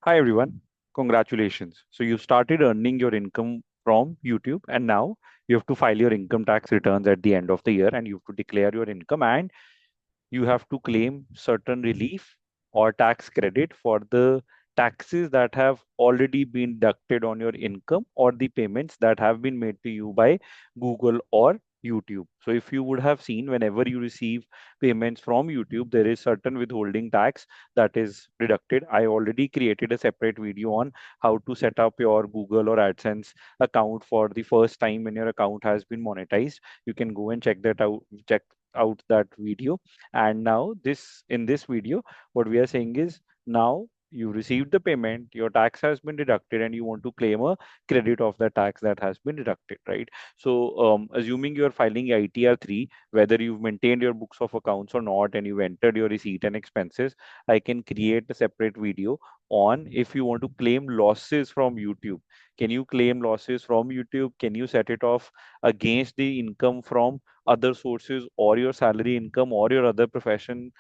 Hi everyone, congratulations. So you started earning your income from YouTube and now you have to file your income tax returns at the end of the year and you have to declare your income and you have to claim certain relief or tax credit for the taxes that have already been deducted on your income or the payments that have been made to you by Google or YouTube. So if you would have seen whenever you receive payments from YouTube, there is certain withholding tax that is deducted. I already created a separate video on how to set up your Google or AdSense account for the first time when your account has been monetized. You can go and check out that video. And now this in this video, what we are saying is now you received the payment, your tax has been deducted, and you want to claim a credit of the tax that has been deducted, right? So, assuming you're filing ITR-3, whether you've maintained your books of accounts or not, and you've entered your receipt and expenses, I can create a separate video on if you want to claim losses from YouTube. Can you claim losses from YouTube? Can you set it off against the income from other sources or your salary income or your other professional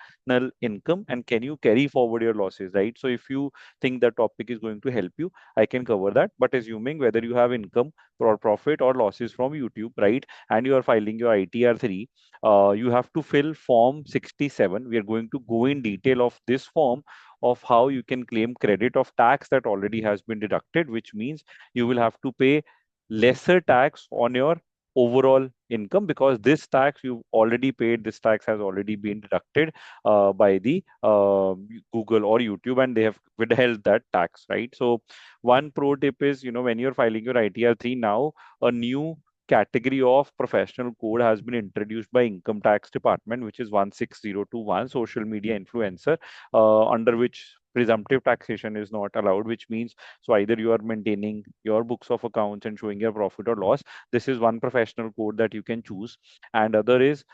income, and can you carry forward your losses, right? So if you think that topic is going to help you, I can cover that. But assuming whether you have income or profit or losses from YouTube, right, and you are filing your ITR-3, you have to fill form 67. We are going to go in detail of this form of how you can claim credit of tax that already has been deducted, which means you will have to pay lesser tax on your overall income because this tax you've already paid, this tax has already been deducted by the Google or YouTube, and they have withheld that tax, right? So one pro tip is, when you're filing your ITR-3 now, a new category of professional code has been introduced by income tax department, which is 16021, social media influencer, under which presumptive taxation is not allowed, which means so either you are maintaining your books of accounts and showing your profit or loss. This is one professional code that you can choose. And other is,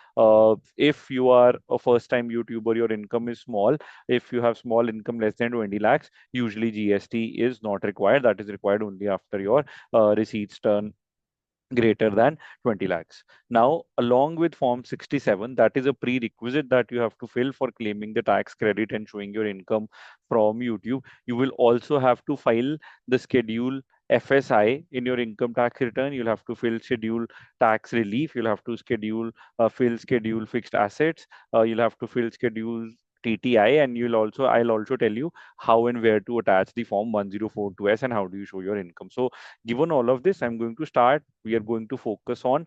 if you are a first time YouTuber, your income is small. If you have small income less than 20 lakhs, usually GST is not required. That is required only after your receipts turn greater than 20 lakhs. Now, along with Form 67, that is a prerequisite that you have to fill for claiming the tax credit and showing your income from YouTube. You will also have to file the Schedule FSI in your income tax return. You'll have to fill Schedule Tax Relief. You'll have to fill Schedule Fixed Assets. You'll have to fill Schedule TTI, and I'll also tell you how and where to attach the Form 1042S and how do you show your income. So given all of this, I'm going to start. We are going to focus on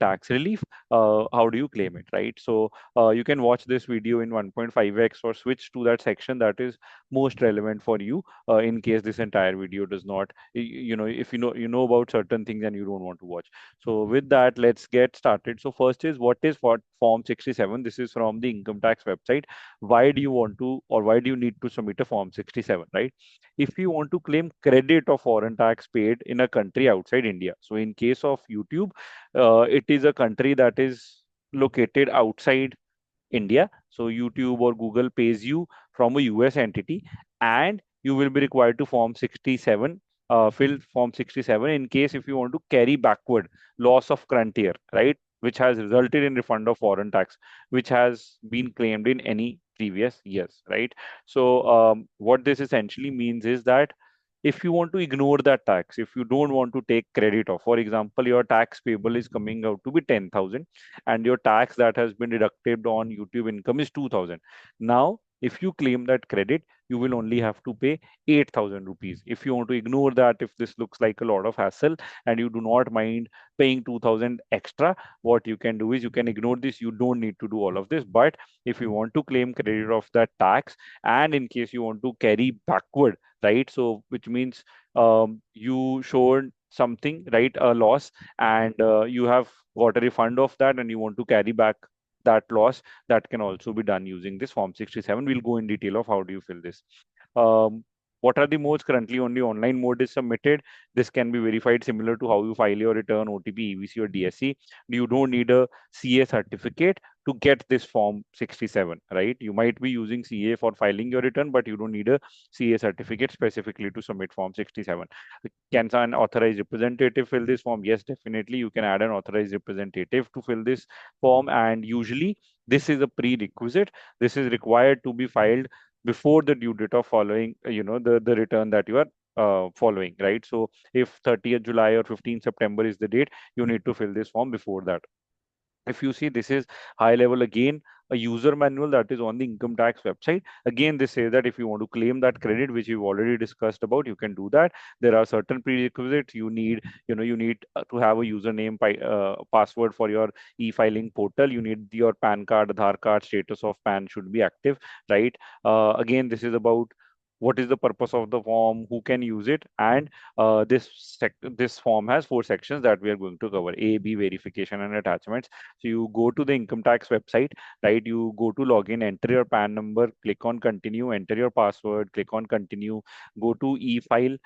tax relief. How do you claim it, right? So you can watch this video in 1.5x or switch to that section that is most relevant for you in case this entire video does not, if you know about certain things and you don't want to watch. So with that, let's get started. So first is what is for Form 67? This is from the income tax website. Why do you want to or why do you need to submit a Form 67, right? If you want to claim credit of foreign tax paid in a country outside India. So in case of YouTube, it is a country that is located outside India. So YouTube or Google pays you from a US entity, and you will be required to fill Form 67 in case if you want to carry backward loss of current year, right? Which has resulted in refund of foreign tax, which has been claimed in any previous years, right? So what this essentially means is that if you want to ignore that tax, if you don't want to take credit of, for example, your tax payable is coming out to be 10,000 and your tax that has been deducted on YouTube income is 2,000. Now, if you claim that credit, you will only have to pay 8,000 rupees. If you want to ignore that, if this looks like a lot of hassle and you do not mind paying 2,000 extra, what you can do is you can ignore this. You don't need to do all of this. But if you want to claim credit of that tax, and in case you want to carry backward, right? So, which means you showed something, right? A loss, and you have got a refund of that, and you want to carry back that loss. That can also be done using this Form 67. We'll go in detail of how do you fill this. Um, what are the modes? Currently, only online mode is submitted. This can be verified similar to how you file your return, OTP, EVC, or DSC. You don't need a CA certificate to get this Form 67, right? You might be using CA for filing your return, but you don't need a CA certificate specifically to submit Form 67. Can an authorized representative fill this form? Yes, definitely. You can add an authorized representative to fill this form, and usually this is a prerequisite. This is required to be filed before the due date of following, the return that you are following, right? So if 30th July or 15th September is the date, you need to fill this form before that. If you see, this is high level again, a user manual that is on the income tax website. Again, this says that if you want to claim that credit, which we've already discussed about, you can do that. There are certain prerequisites. You need to have a username, password for your e-filing portal. You need your PAN card, Aadhaar card, status of PAN should be active, right? Again, this is about what is the purpose of the form, who can use it, and this form has four sections that we are going to cover: A, B, verification, and attachments. So you go to the income tax website, right? You go to login, enter your PAN number, click on continue, enter your password, click on continue, go to e-file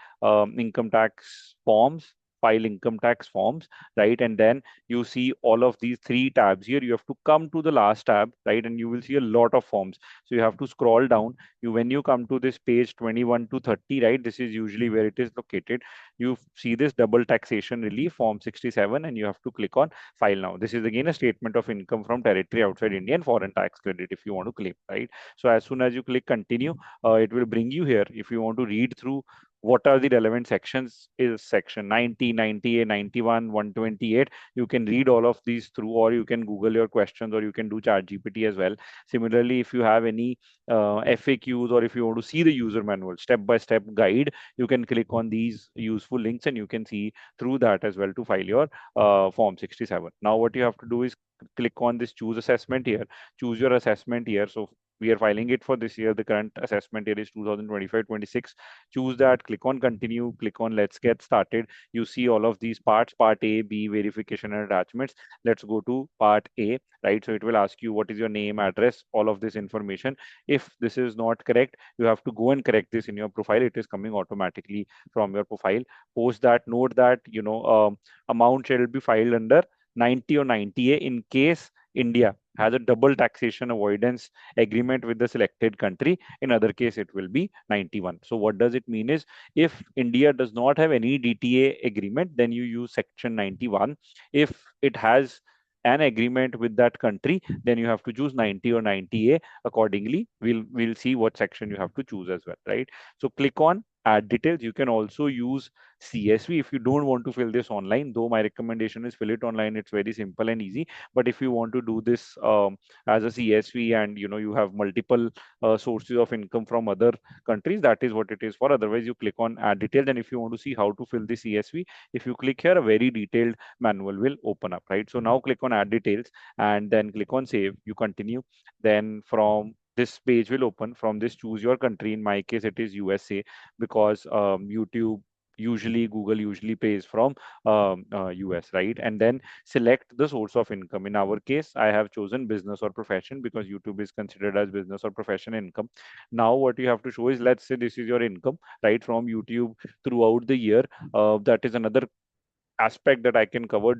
income tax forms, file income tax forms, right? And then you see all of these three tabs here. You have to come to the last tab, right? And you will see a lot of forms. So you have to scroll down. When you come to this page 21 to 30, right? This is usually where it is located. You see this double taxation relief form 67, and you have to click on file now. This is again a statement of income from territory outside India and foreign tax credit if you want to claim, right? So as soon as you click continue, it will bring you here. If you want to read through what are the relevant sections, is section 90, 90A, 91, 128. You can read all of these through, or you can Google your questions, or you can do chat GPT as well. Similarly, if you have any FAQs, or if you want to see the user manual step-by-step guide, you can click on these useful links and you can see through that as well to file your form 67. Now what you have to do is click on this choose assessment here, choose your assessment here. So we are filing it for this year. The current assessment year is 2025-26. Choose that, click on continue, click on let's get started. You see all of these parts: part A, B, verification and attachments. Let's go to part A, right? So it will ask you what is your name, address, all of this information. If this is not correct, you have to go and correct this in your profile. It is coming automatically from your profile. Post that, note that amount shall be filed under 90 or 90A in case India has a double taxation avoidance agreement with the selected country. In other case, it will be 91. So what does it mean is, if India does not have any DTA agreement, then you use section 91. If it has an agreement with that country, then you have to choose 90 or 90A. Accordingly, we'll see what section you have to choose as well, right? So click on add details. You can also use CSV if you don't want to fill this online, though my recommendation is fill it online. It's very simple and easy. But if you want to do this as a CSV, and you have multiple sources of income from other countries, that is what it is for. Otherwise, you click on add details, and if you want to see how to fill the CSV, if you click here, a very detailed manual will open up, right? So now click on add details and then click on save. You continue. Then from this page will open. From this, choose your country. In my case, it is USA, because Google usually pays from US, right? And then select the source of income. In our case, I have chosen business or profession because YouTube is considered as business or profession income. Now what you have to show is, let's say this is your income, right, from YouTube throughout the year. That is another aspect that I can cover.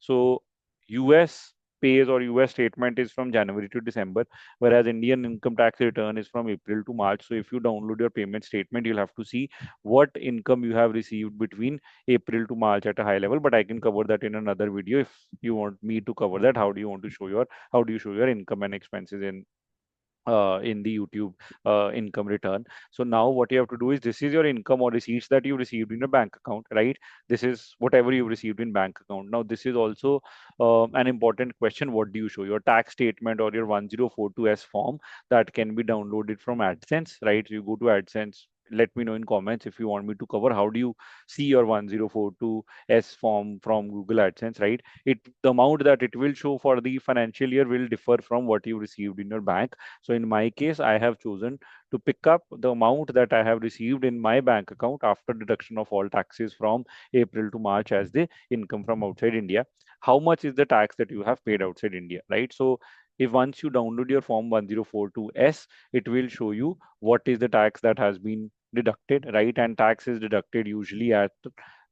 So US pays, or US statement is from January to December, whereas Indian income tax return is from April to March. So if you download your payment statement, you'll have to see what income you have received between April to March at a high level. But I can cover that in another video if you want me to cover that. How do you show your income and expenses in the YouTube income return. So now what you have to do is, this is your income or receipts that you received in your bank account, right? This is whatever you received in bank account. Now this is also an important question. What do you show? Your tax statement or your 1042S form that can be downloaded from AdSense, right? So you go to AdSense. Let me know in comments if you want me to cover how do you see your 1042S form from Google AdSense, right? The amount that it will show for the financial year will differ from what you received in your bank. So in my case, I have chosen to pick up the amount that I have received in my bank account after deduction of all taxes from April to March as the income from outside India. How much is the tax that you have paid outside India, right? So if once you download your form 1042S, it will show you what is the tax that has been deducted, right? And tax is deducted usually at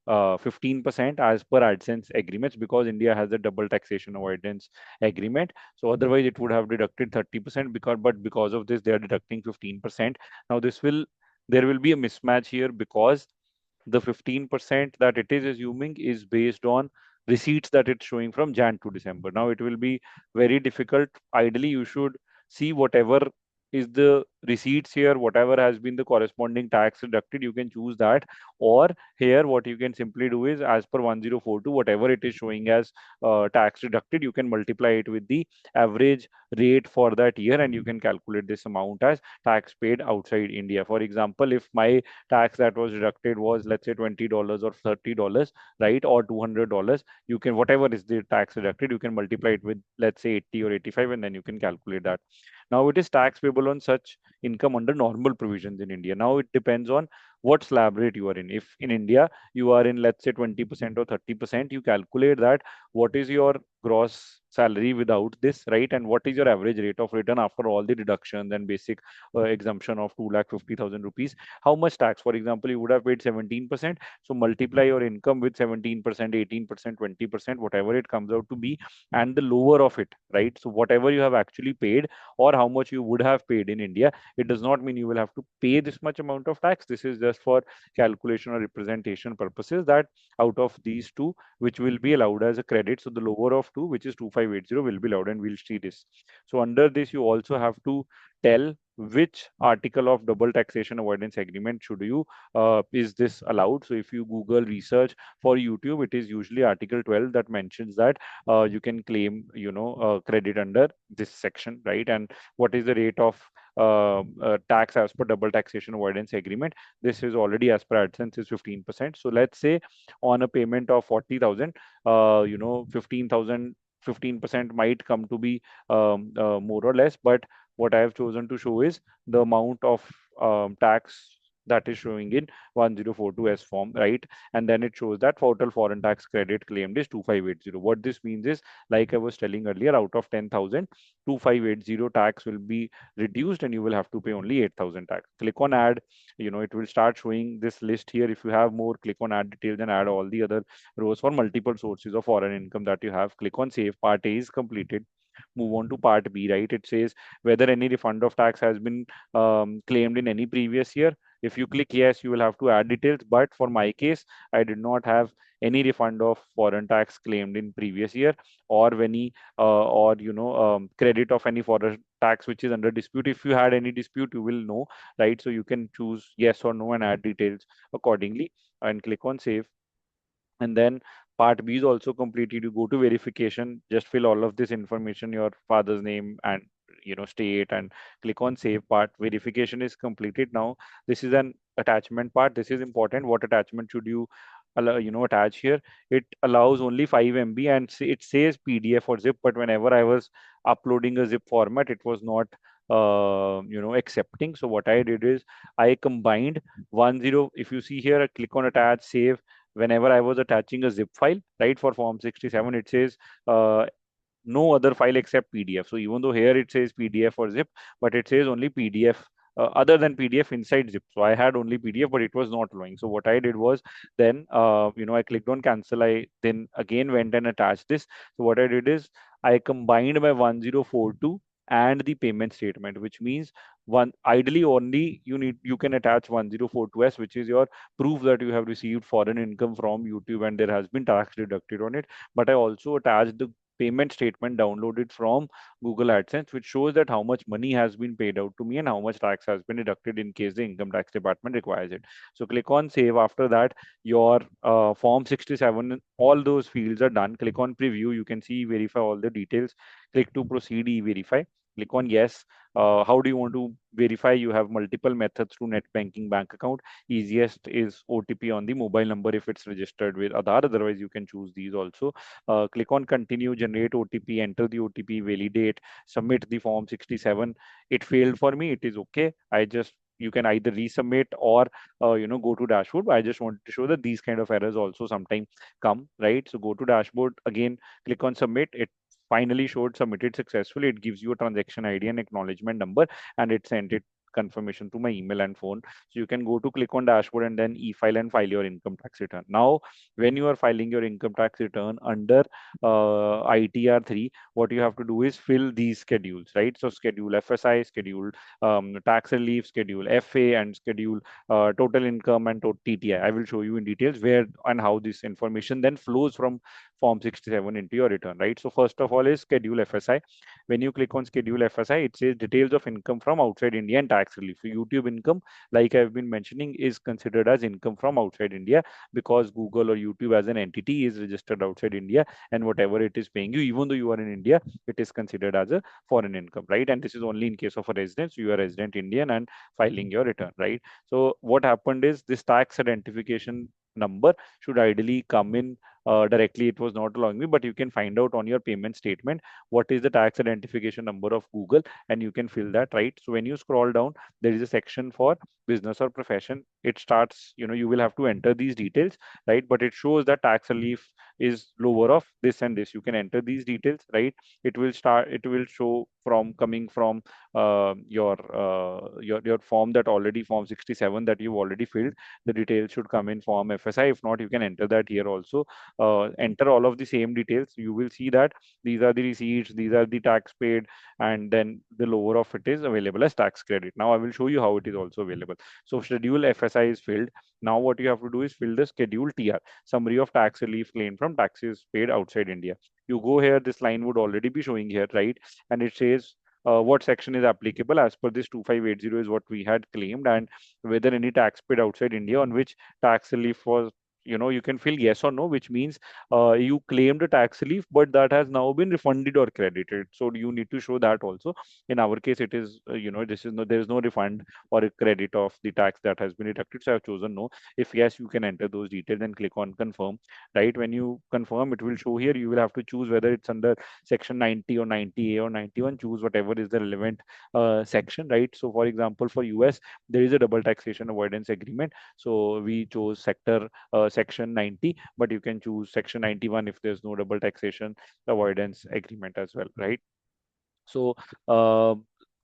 15% as per AdSense agreements, because India has a double taxation avoidance agreement. So otherwise it would have deducted 30%, because of this they are deducting 15%. Now there will be a mismatch here, because the 15% that it is assuming is based on receipts that it's showing from Jan to December. Now it will be very difficult. Ideally, you should see whatever is the receipts here, whatever has been the corresponding tax deducted, you can choose that. Or here, what you can simply do is, as per 1042, whatever it is showing as tax deducted, you can multiply it with the average rate for that year, and you can calculate this amount as tax paid outside India. For example, if my tax that was deducted was, let's say, $20 or $30, right, or $200, you can, whatever is the tax deducted, you can multiply it with, let's say, 80 or 85, and then you can calculate that. Now it is tax payable on such income under normal provisions in India. Now it depends on what slab rate you are in. If in India you are in, let's say, 20% or 30%, you calculate that what is your gross salary without this, right? And what is your average rate of return after all the deductions and basic exemption of 2,50,000 rupees? How much tax? For example, you would have paid 17%. So multiply your income with 17%, 18%, 20%, whatever it comes out to be, and the lower of it, right? So whatever you have actually paid or how much you would have paid in India, it does not mean you will have to pay this much amount of tax. This is just for calculation or representation purposes, that out of these two, which will be allowed as a credit. So the lower of two, which is 2580, will be allowed, and we'll see this. So under this, you also have to tell which article of double taxation avoidance agreement should you is this allowed. So if you Google research for YouTube, it is usually article 12 that mentions that you can claim, credit under this section, right? And what is the rate of tax as per double taxation avoidance agreement? This is already, as per AdSense, is 15%. So let's say on a payment of 40,000, 15,000, 15% might come to be more or less. But what I have chosen to show is the amount of tax that is showing in 1042 S form, right? And then it shows that total foreign tax credit claimed is 2580. What this means is, like I was telling earlier, out of 10,000, 2580 tax will be reduced, and you will have to pay only 8,000 tax. Click on add, it will start showing this list here. If you have more, click on add details and add all the other rows for multiple sources of foreign income that you have. Click on save. Part A is completed. Move on to part B, right? It says whether any refund of tax has been claimed in any previous year. If you click yes, you will have to add details. But for my case, I did not have any refund of foreign tax claimed in previous year, or any credit of any foreign tax which is under dispute. If you had any dispute, you will know, right? So you can choose yes or no and add details accordingly, and click on save. And then part B is also completed. You go to verification, just fill all of this information, your father's name and state, and click on save. Part verification is completed. Now this is an attachment part. This is important. What attachment should you attach here? It allows only 5 MB, and it says PDF or zip, but whenever I was uploading a zip format, it was not accepting. So what I did is I combined 10. If you see here, I click on attach, save. Whenever I was attaching a zip file, right, for Form 67, it says uh, no other file except PDF. So even though here it says PDF or zip, but it says only PDF. Other than PDF inside zip. So I had only PDF, but it was not allowing. So what I did was, then I clicked on cancel. I then again went and attached this. So what I did is I combined my 1042 and the payment statement, which means one ideally only you can attach 1042S, which is your proof that you have received foreign income from YouTube and there has been tax deducted on it. But I also attached the payment statement downloaded from Google AdSense, which shows that how much money has been paid out to me and how much tax has been deducted in case the income tax department requires it. So click on save. After that, your Form 67, all those fields are done. Click on preview. You can see verify all the details. Click to proceed e-verify. Click on yes. How do you want to verify? You have multiple methods through net banking, bank account. Easiest is OTP on the mobile number if it's registered with Aadhaar. Otherwise, you can choose these also. Click on continue, generate OTP, enter the OTP, validate, submit the Form 67. It failed for me. It is okay. You can either resubmit or go to dashboard. I just wanted to show that these kind of errors also sometimes come, right? So go to dashboard again, click on submit. It finally showed submitted successfully. It gives you a transaction ID and acknowledgement number, and it sent it confirmation to my email and phone. So you can go to click on dashboard and then e-file and file your income tax return. Now, when you are filing your income tax return under ITR-3, what you have to do is fill these schedules, right? So schedule FSI, schedule tax relief, schedule FA, and schedule total income and TTI. I will show you in details where and how this information then flows from Form 67 into your return, right? So first of all is schedule FSI. When you click on schedule FSI, it says details of income from outside India and tax relief. So YouTube income, like I've been mentioning, is considered as income from outside India because Google or YouTube as an entity is registered outside India, and whatever it is paying you, even though you are in India, it is considered as a foreign income, right? And this is only in case of a resident. So you are a resident Indian and filing your return, right? So what happened is this tax identification number should ideally come in directly. It was not allowing me, but you can find out on your payment statement what is the tax identification number of Google, and you can fill that, right? So when you scroll down, there is a section for business or profession. It starts, you will have to enter these details, right? But it shows that tax relief is lower of this and this. You can enter these details, right? It will show from coming from your form, that already form 67 that you've already filled. The details should come in form FSI. If not, you can enter that here also. Enter all of the same details. You will see that these are the receipts, these are the tax paid, and then the lower of it is available as tax credit. Now I will show you how it is also available. So schedule FSI is filled. Now what you have to do is fill the schedule TR, summary of tax relief claim from taxes paid outside India. You go here, this line would already be showing here, right? And it says what section is applicable as per this 2580 is what we had claimed, and whether any tax paid outside India on which tax relief was, you can fill yes or no, which means you claimed a tax relief, but that has now been refunded or credited. So you need to show that also. In our case, it is, this is no, there is no refund or a credit of the tax that has been deducted. So I've chosen no. If yes, you can enter those details and click on confirm, right? When you confirm, it will show here. You will have to choose whether it's under section 90 or 90A or 91. Choose whatever is the relevant section, right? So for example, for US, there is a double taxation avoidance agreement. So we chose section 90, but you can choose section 91 if there's no double taxation avoidance agreement as well, right? So uh,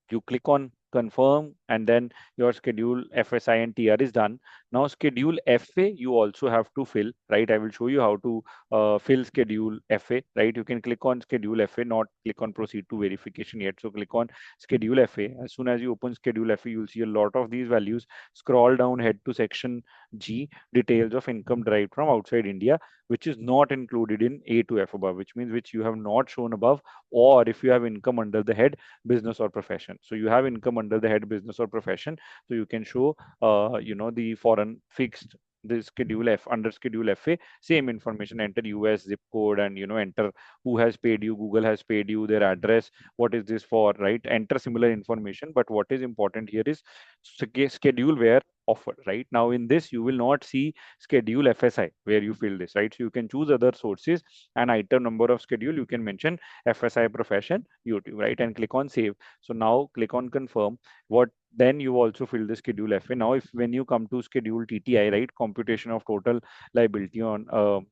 you click on confirm, and then your schedule FSI and TR is done. Now schedule FA you also have to fill, right? I will show you how to fill schedule FA, right? You can click on schedule FA, not click on proceed to verification yet. So click on schedule FA. As soon as you open schedule FA, you'll see a lot of these values. Scroll down, head to section G, details of income derived from outside India, which is not included in A to F above, which means which you have not shown above, or if you have income under the head business or profession. So you have income under the head business or profession, so you can show the foreign fixed, the schedule F, under schedule FA, same information, enter US zip code, and enter who has paid you. Google has paid you, their address, what is this for, right? Enter similar information, but what is important here is schedule where offered. Right now in this you will not see schedule FSI where you fill this, right? So you can choose other sources, and item number of schedule you can mention FSI profession YouTube, right? And click on save. So now click on confirm. What then you also fill the schedule FA. Now if when you come to schedule TTI, right, computation of total liability on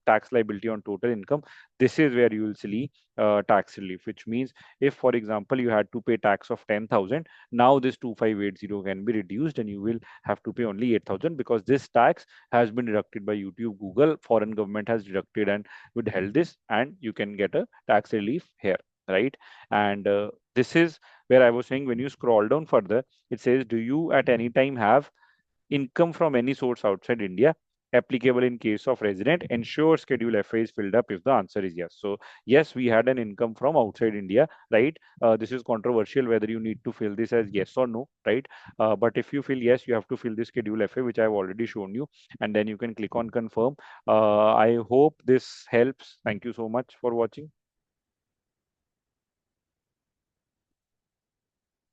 tax liability on total income, this is where you will see tax relief, which means if for example you had to pay tax of 10,000, now this 2580 can be reduced and you will have to pay only 8,000, because this tax has been deducted by YouTube, Google, foreign government has deducted and withheld this, and you can get a tax relief here, right? And this is where I was saying, when you scroll down further, it says, do you at any time have income from any source outside India? Applicable in case of resident, ensure schedule FA is filled up if the answer is yes. So yes, we had an income from outside India, right? This is controversial whether you need to fill this as yes or no, right? But if you fill yes, you have to fill the schedule FA, which I've already shown you, and then you can click on confirm. I hope this helps. Thank you so much for watching.